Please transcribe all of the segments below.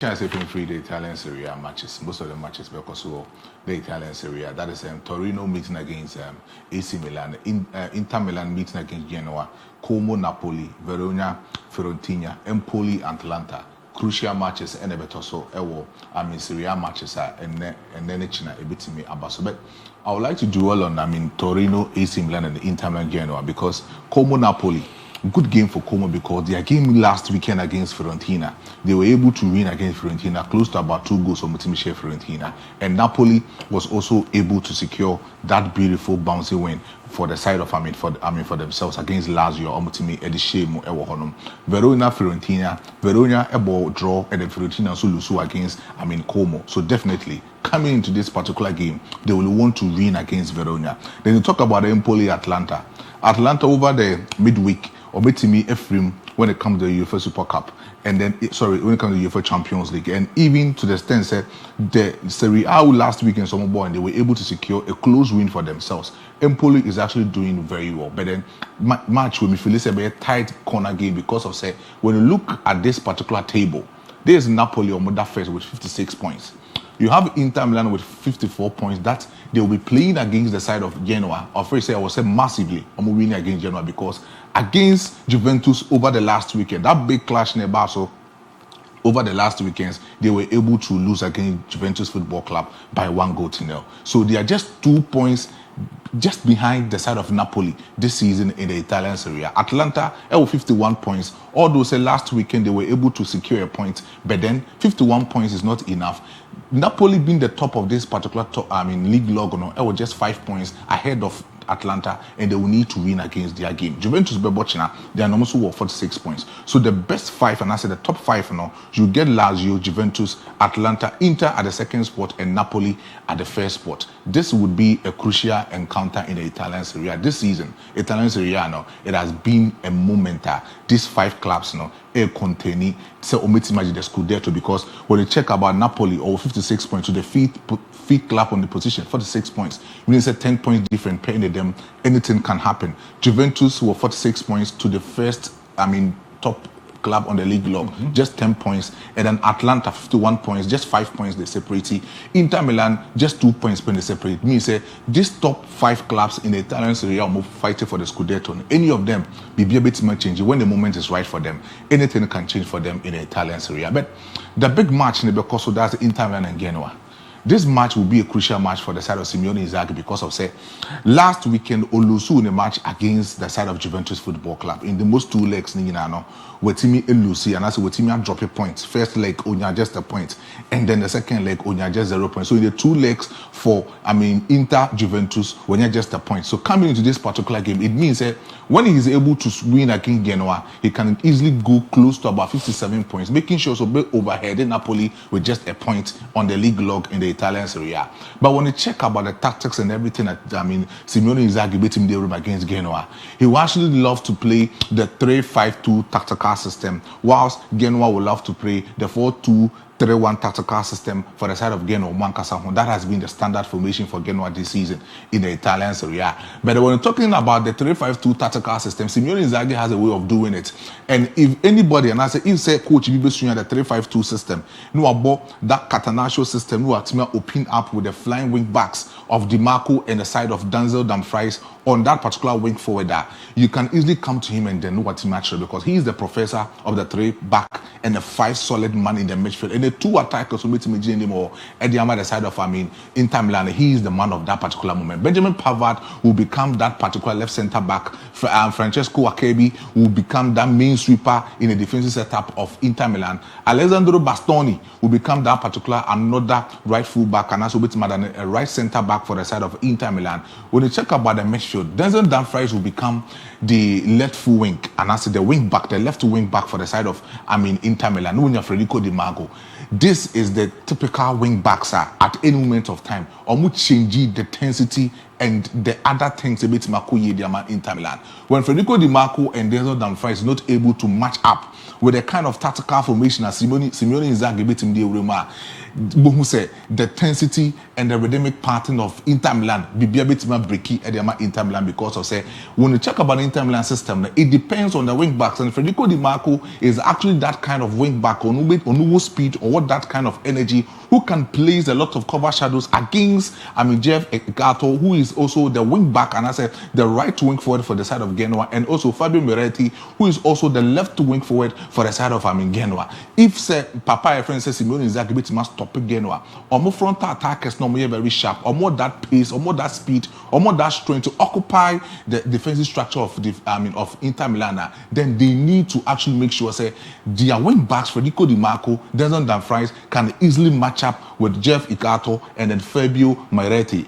I say free the Italian Serie A matches. Most of the matches because of the Italian Serie A. That is Torino meeting against AC Milan, Inter Milan meeting against Genoa, Como, Napoli, Verona, Fiorentina, Empoli, Atalanta. Crucial matches and a better so Serie A matches and then China a bit me abaso. But I would like to dwell on Torino, AC Milan, and Inter Milan Genoa because Como, Napoli. Good game for Como because their game last weekend against Fiorentina, they were able to win against Fiorentina, close to about 2 goals from Team Fiorentina, and Napoli was also able to secure that beautiful bouncy win for the side of for themselves against Lazio. Omutimi Edishemu Ewohonum, Verona Fiorentina, Verona Ebo draw, and then Fiorentina also lose against Como. So definitely coming into this particular game, they will want to win against Verona. Then you talk about Empoli Atlanta. Atlanta over the midweek. Or me Ephraim when it comes to the UEFA Super Cup, and then when it comes to the UEFA Champions League, and even to the extent that the Serie A last week in Somobo, and they were able to secure a close win for themselves. Empoli is actually doing very well, but then match with me feel it's a very tight corner game because of say when you look at this particular table, there is Napoli on that first with 56 points. You have Inter Milan with 54 points that they will be playing against the side of Genoa. Or first, I will say massively, I'm winning against Genoa because against Juventus over the last weekend, that big clash in Basso over the last weekends, they were able to lose against Juventus Football Club by 1-0. So they are just 2 points just behind the side of Napoli this season in the Italian Serie A. Atlanta with 51 points. Although say last weekend they were able to secure a point, but then 51 points is not enough. Napoli being the top of this particular league log, was just 5 points ahead of Atlanta, and they will need to win against their game. Juventus Bebochina, they are also 46 points. So the best 5, and I said the top 5 you get Lazio, Juventus, Atlanta, Inter at the second spot, and Napoli at the first spot. This would be a crucial encounter in the Italian Serie A this season. Italian Serie A it has been a momenta. These 5 clubs containing so imagine the Scudetto, because when you check about Napoli or 56 points to the fifth club on the position, 46 points. We need to say 10 points different paying them. Anything can happen. Juventus were 46 points to the first, top club on the league log, just 10 points. And then Atlanta, 51 points, just 5 points they separate. Inter Milan, just 2 points when they separate. Means say these top 5 clubs in the Italian Serie A are fighting for the Scudetto. Any of them be a bit more changing when the moment is right for them. Anything can change for them in the Italian Serie A. But the big match in the Becoso, that's Inter Milan and Genoa. This match will be a crucial match for the side of Simione Inzaghi because of say last weekend Olusu in a match against the side of Juventus Football Club in the most 2 legs Wetimi Elusi and as Wetimi drop a point. First leg Onya just a point, and then the second leg Onya just 0 points. So in the 2 legs for Inter Juventus Onya just a point. So coming into this particular game, it means that when he is able to win against Genoa, he can easily go close to about 57 points, making sure so overhead Napoli with just a point on the league log in the Italian Serie A. But when you check about the tactics and everything that Simione Inzaghi beat him the room against Genoa, he will actually love to play the 3-5-2 tactical system, whilst Genoa will love to play the 4-2-3-1 tactical system for the side of Genoa. That has been the standard formation for Genoa this season in the Italian Serie A. But when you're talking about the 3-5-2 tactical system, Simione Inzaghi has a way of doing it. And if anybody, and I say, if say coach you be the 3-5-2 system, no about that Catenaccio system, no atma open up with the flying wing backs of DiMarco and the side of Denzel Dumfries on that particular wing forward, you can easily come to him and then know what he matches because he is the professor of the 3 back and the 5 solid man in the midfield. And the 2 attackers who meet him anymore at the other side of Inter Milan, he is the man of that particular moment. Benjamin Pavard will become that particular left centre back. Francesco Akebi will become that main sweeper in the defensive setup of Inter Milan. Alessandro Bastoni will become that particular another right full back and also a right centre back for the side of Inter Milan. When you check about the midfield, Denzel Dumfries will become the left full wing and also the wing back, the left wing back for the side of Inter Milan. Federico Di Marco. This is the typical wing backs at any moment of time. Or change the intensity and the other things a bit Inter Milan. When Federico Di Marco and Denzel Dumfries is not able to match up with the kind of tactical formation as Simione Inzaghi beat him who say the intensity and the rhythmic pattern of Inter Milan be a bit more breaky at the Inter Milan because of say when you check about Inter Milan system, it depends on the wing backs, and Federico Di Marco is actually that kind of wing back on who speed or what that kind of energy who can place a lot of cover shadows against Jeff Gato, who is also the wing back and I said the right wing forward for the side of Genoa, and also Fabio Miretti, who is also the left wing forward for the side of Genoa. If say Papa friend says Simione Inzaghi bit must stop Genoa, or more frontal attackers normally very sharp, or more that pace, or more that speed, or more that strength to occupy the defensive structure of the of Inter Milan, then they need to actually make sure say their wing backs Federico Di Marco, Denzel Dumfries can easily match up with Jeff Ikato and then Fabio Miretti.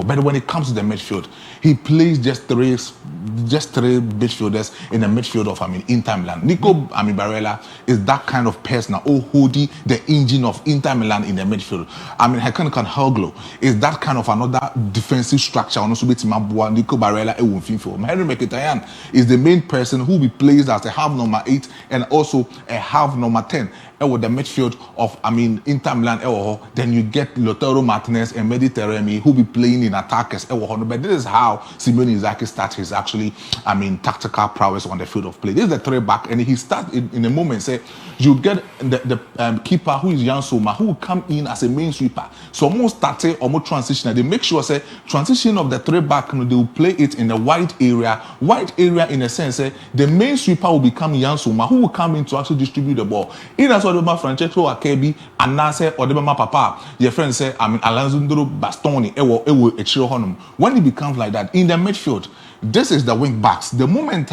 But when it comes to the midfield, he plays just three midfielders in the midfield of Inter Milan. Nico Barella is that kind of person who holding the engine of Inter Milan in the midfield. Hakan Hoglo is that kind of another defensive structure. Nico Barella Henry Mkhitaryan is the main person who will be placed as a half number 8 and also a half number 10. With the midfield of Inter Milan, then you get Lautaro Martinez and Mediterranean who be playing in attackers. But this is how Simione Inzaghi starts his actually tactical prowess on the field of play. This is the 3-back, and he starts in a moment. Say you get the keeper who is Jan Soma, who will come in as a main sweeper. So almost starting almost transition. They make sure say transition of the 3-back, they will play it in the wide area. Wide area in a sense, the main sweeper will become Jan Soma, who will come in to actually distribute the ball. In as well, Francesco Akebi and Nase or the Papa, your friend say, Alessandro Bastoni, when it becomes like that in the midfield, this is the wing backs. The moment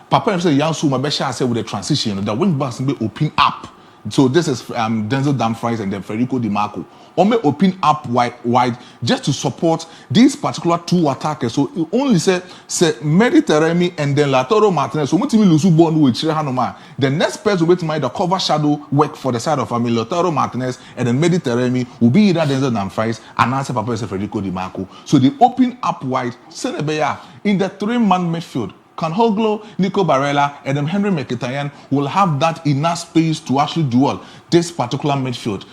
Papa say Yansuma Besha say with the transition, the wing backs will open up. So this is Denzel Dumfries and then Federico Di Marco. Or may open up wide just to support these particular two attackers. So it only say Mediterranean and then Lautaro Martinez. So much lose bond with Chirahanoma. The next person will make the cover shadow work for the side of Lautaro Martinez and then Mediterranean will be either Denzel Dumfries and answer Papa Federico Di Marco. So they open up wide. Senebeya in the 3-man midfield. Canhoglo, Nico Barella, and then Henry Mkhitaryan will have that enough space to actually duel this particular midfield.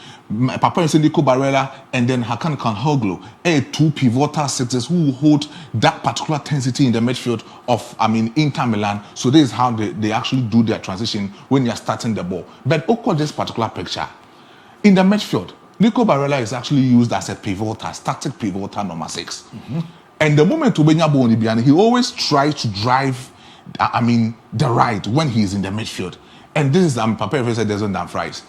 Papa and Nico Barella and then Hakan Canhoglo, two pivotal sixes who will hold that particular intensity in the midfield of Inter Milan. So this is how they actually do their transition when you're starting the ball. But look at this particular picture. In the midfield, Nico Barella is actually used as a pivotal, static pivotal number 6. Mm-hmm. And the moment he always tries to drive, the right when he's in the midfield. And this is Papa said Denzel Dumfries.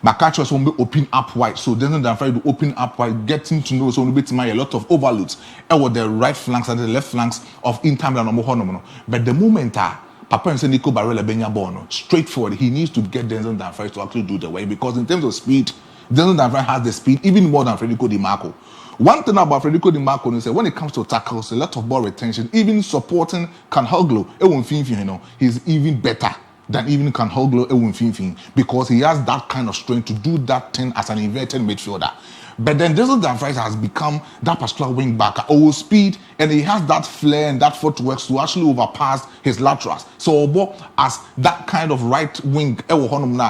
Makacho will open up wide, so Denzel Dumfries will open up wide, getting to know so a lot of overloads. And with the right flanks and the left flanks of Inter Milan. But the moment Papa and Nico Barella Benyabono, straightforward, he needs to get Denzel Dumfries to actually do the way, because in terms of speed, Denzel Dumfries has the speed even more than Federico Di Marco. One thing about Federico Di Marco is that when it comes to tackles, a lot of ball retention, even supporting Canhoglo, he's even better than even Canhoglo, because he has that kind of strength to do that thing as an inverted midfielder. But then Denzel Dumfries has become that particular wing back, over speed, and he has that flair and that footwork to actually overpass his laterals. So as that kind of right wing,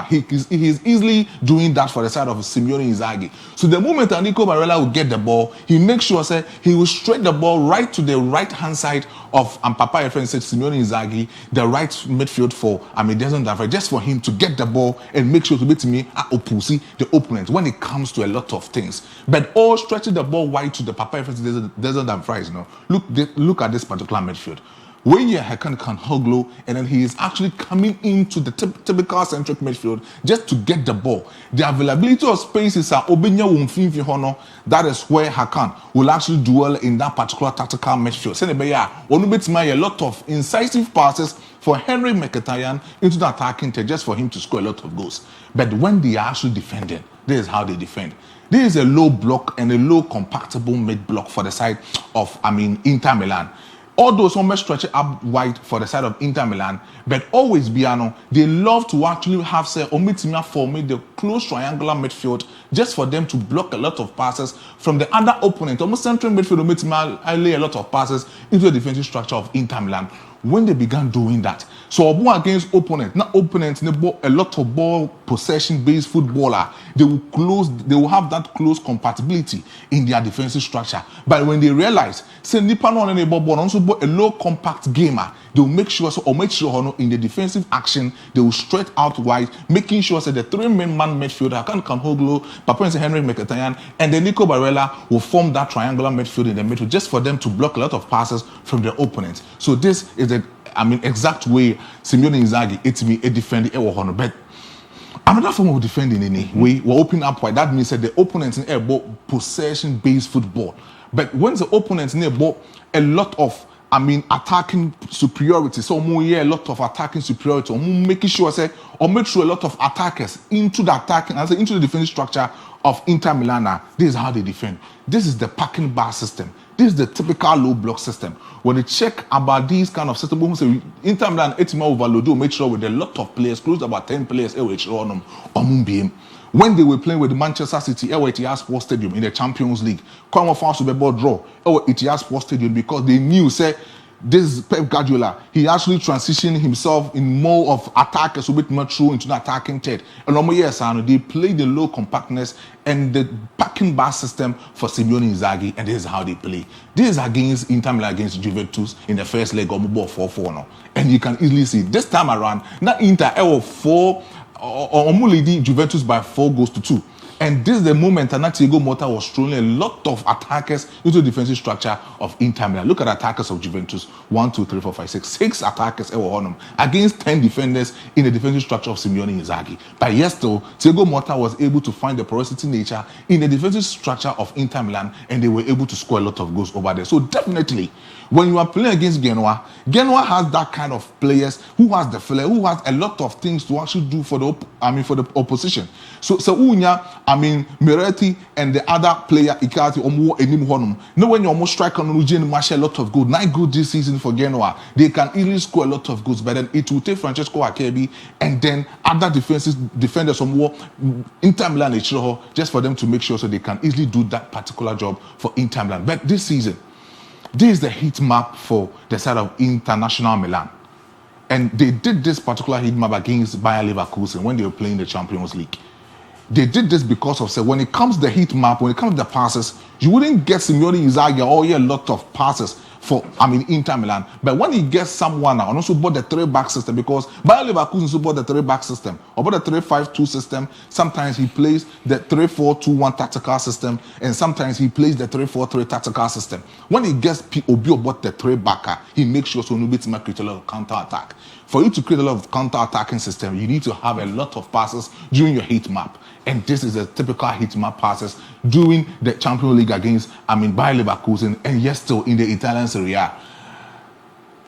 he is easily doing that for the side of Simione Inzaghi. So the moment Nico Barella will get the ball, he makes sure he will straight the ball right to the right hand side of Papa friend said Simione Inzaghi, the right midfield for Denzel Dumfries, just for him to get the ball and make sure to beat me the opponent when it comes to a lot of things. But all stretching the ball wide to the Papa Denzel Dumfries. Look at this particular midfield. When you can Hoglo, and then he is actually coming into the typical centric midfield just to get the ball. The availability of spaces are Obenya Wumfinfi Hono. That is where Hakan will actually duel in that particular tactical midfield. A lot of incisive passes for Henry Mkhitaryan into the attacking to just for him to score a lot of goals. But when they are actually defending, this is how they defend. This is a low block and a low compactable mid block for the side of Inter Milan. Although some stretch up wide for the side of Inter Milan, but always Biano, they love to actually have Omitimia form the close triangular midfield just for them to block a lot of passes from the other opponent. Almost central midfield Omitimia lay a lot of passes into the defensive structure of Inter Milan. when they began doing that, so against opponent, not opponents, a lot of ball possession-based footballer, they will have that close compatibility in their defensive structure. But when they realize, say Nipa no on ball, also a low compact gamer, they will make sure in the defensive action, they will stretch out wide, making sure that the three-man midfielder, Hakan Kanhoglu, Papa and Henry Mkhitaryan, and then Nico Barella will form that triangular midfield in the middle, just for them to block a lot of passes from their opponents. So this is the exact way Simione Inzaghi it's me a defending a but another form of defending in a way we're opening up wide. That means that the opponents in a possession-based football. But when the opponents in a lot of attacking superiority, so a lot of attacking superiority, making sure or make sure a lot of attackers into the attacking, into the defensive structure of Inter Milan. This is how they defend. This is the packing bar system. This is the typical low block system. When you check about these kind of systems, Inter Milan, it's more overload, make sure with a lot of players, close to about 10 players, when they were playing with Manchester City, at Sports Stadium in the Champions League, come off a Super Bowl draw, at Sports Stadium, because they knew, this Pep Guardiola, he actually transitioned himself in more of attackers a bit more true into the attacking third. And they play the low compactness and the packing bar system for Simione Inzaghi, and this is how they play. This is against Inter Milan against Juventus in the first leg of 4-4 now. And you can easily see this time around, now Inter leading Juventus by 4-2. And this is the moment that Thiago Motta was throwing a lot of attackers into the defensive structure of Inter Milan. Look at attackers of Juventus. 1, 2, 3, 4, 5, 6. 6 attackers against 10 defenders in the defensive structure of Simione Inzaghi. But yes, though, Thiago Motta was able to find the porosity nature in the defensive structure of Inter Milan, and they were able to score a lot of goals over there. So definitely, when you are playing against Genoa, Genoa has that kind of players who has the flair, who has a lot of things to actually do for the opposition. So Unya, Miretti and the other player Ikati Omo Enim Honum. No, when you almost strike on Eugene Marshall a lot of goals. 9 goals this season for Genoa. They can easily score a lot of goals, but then it will take Francesco Akebi and then other defenders from Inter Milan just for them to make sure so they can easily do that particular job for Inter Milan. But this season, this is the heat map for the side of International Milan. And they did this particular heat map against Bayer Leverkusen when they were playing the Champions League. They did this because of, when it comes to the heat map, when it comes to the passes, you wouldn't get Simione Inzaghi a lot of passes for, Inter Milan. But when he gets someone now, and also bought the 3-back system, because Bayer Leverkusen also bought the 3-back system, or bought the 3-5-2 system. Sometimes he plays the 3-4-2-1 tactical system, and sometimes he plays the 3-4-3 tactical system. When he gets Obi about the 3-backer, he makes sure so nobody can create a lot of counter-attack. For you to create a lot of counter-attacking system, you need to have a lot of passes during your heat map. And this is a typical heat map passes during the Champions League against, Bayer Leverkusen, and yes, still in the Italian Serie A.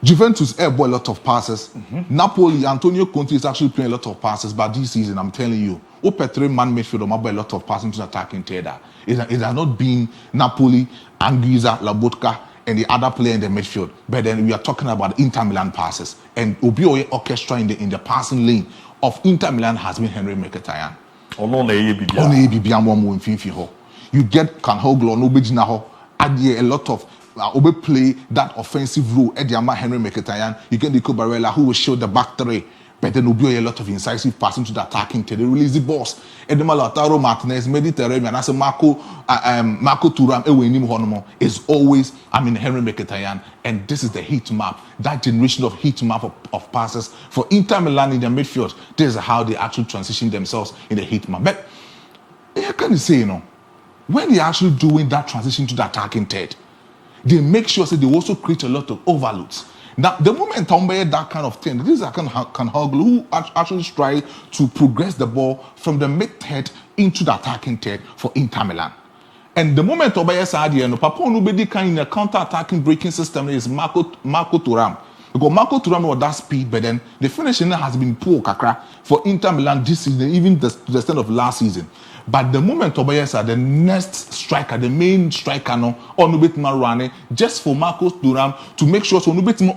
Juventus airball a lot of passes. Napoli, Antonio Conte is actually playing a lot of passes, but this season, I'm telling you, man midfield a lot of passing to the attacking third. It has not been Napoli, Anguissa, Lobotka, and the other player in the midfield. But then we are talking about Inter Milan passes. And Obioye orchestra in the passing lane of Inter Milan has been Henry Mkhitaryan. You get Kanhoglu, a lot of play that offensive role. Henry Mkhitaryan. You get Nico Barella, who will show the back three. But then will be a lot of incisive passing to the attacking to the release the boss. Edema Lautaro Martinez, Mediterranean, and as a Marco Thuram, is always, Henry Mkhitaryan. And this is the heat map, that generation of heat map of passes for Inter Milan in the midfield. This is how they actually transition themselves in the heat map. But how can you say, when they're actually doing that transition to the attacking third, they make sure that they also create a lot of overloads. Now, the moment that kind of thing, this is Kanhoglu who actually try to progress the ball from the mid-third into the attacking third for Inter Milan. And the moment Obaye side, Papa nobody can in a counter-attacking breaking system is Marco Thuram. Because Marco Thuram was that speed, but then the finishing has been poor kakra for Inter Milan this season, even the extent of last season. But the moment Obayesa, the next striker, the main striker, running just for Marcus Thuram to make sure so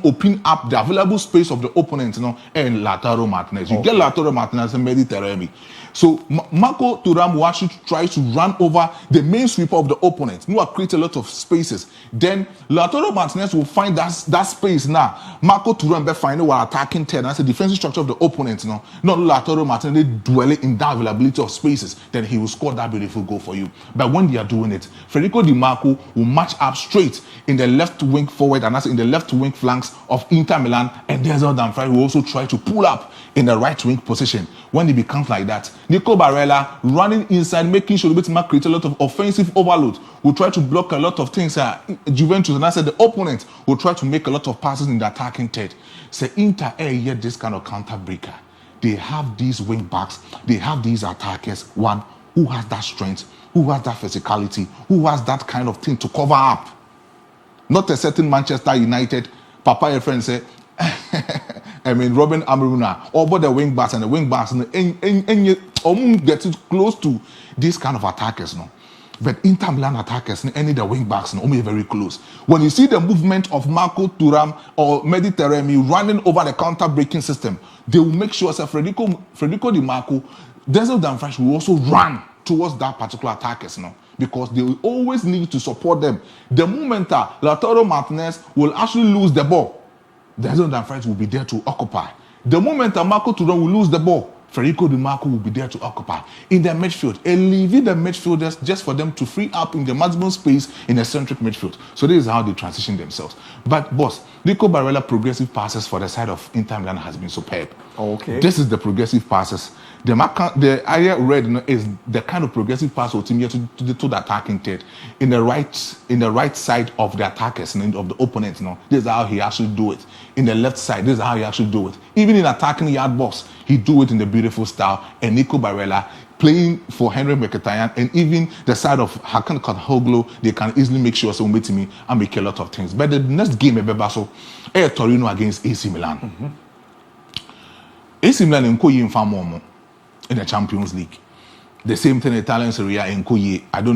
open up the available space of the opponent, and Lautaro Martinez. You get Lautaro Martinez and Mediterranean. So Marco Thuram will actually try to run over the main sweeper of the opponent. He will create a lot of spaces. Then Lautaro Martinez will find that space now. Marco Thuram will find while attacking 10. That's the defensive structure of the opponent. Not Lautaro Martinez dwelling in that availability of spaces. Then he will score that beautiful goal for you. But when they are doing it, Federico Di Marco will match up straight in the left wing forward and that's in the left wing flanks of Inter Milan. And Denzel Dumfries will also try to pull up in the right wing position. When it becomes like that, Nico Barella running inside, making sure to create a lot of offensive overload, will try to block a lot of things. Juventus, and I said the opponent will try to make a lot of passes in the attacking third. So Inter yet this kind of counter breaker. They have these wing backs, they have these attackers. One who has that strength, who has that physicality, who has that kind of thing to cover up. Not a certain Manchester United. Papa, your friend said. I mean, Robin Amaruna, over the wing backs and the wing backs, and get close to these kind of attackers, no. But Inter Milan attackers, any the wing backs, no, only very close. When you see the movement of Marco Thuram or Mediterranean running over the counter-breaking system, they will make sure that Federico Di Marco, Denzel Dumfries will also run towards that particular attackers, no. Because they will always need to support them. The moment Lautaro Martinez will actually lose the ball, Denzel Dumfries will be there to occupy. The moment Marco Thuram will lose the ball, Federico Di Marco will be there to occupy in the midfield and leaving the midfielders just for them to free up in the maximum space in the centric midfield. So this is how they transition themselves. But boss, Nico Barella progressive passes for the side of Inter Milan has been superb. Okay. This is the progressive passes. The area red is the kind of progressive pass to the attacking third in the right side of the attackers and of the opponents. This is how he actually do it. In the left side, this is how he actually do it. Even in attacking yard box, he do it in the beautiful style. And Nico Barella playing for Henry Mkhitaryan and even the side of Hakan Kalhoglu, they can easily make sure someone beat me and make a lot of things. But the next game, Bebaso, Torino against AC Milan. Mm-hmm. AC Milan in Koyi in the Champions League. The same thing in Italian Serie A in Koyi. I don't know.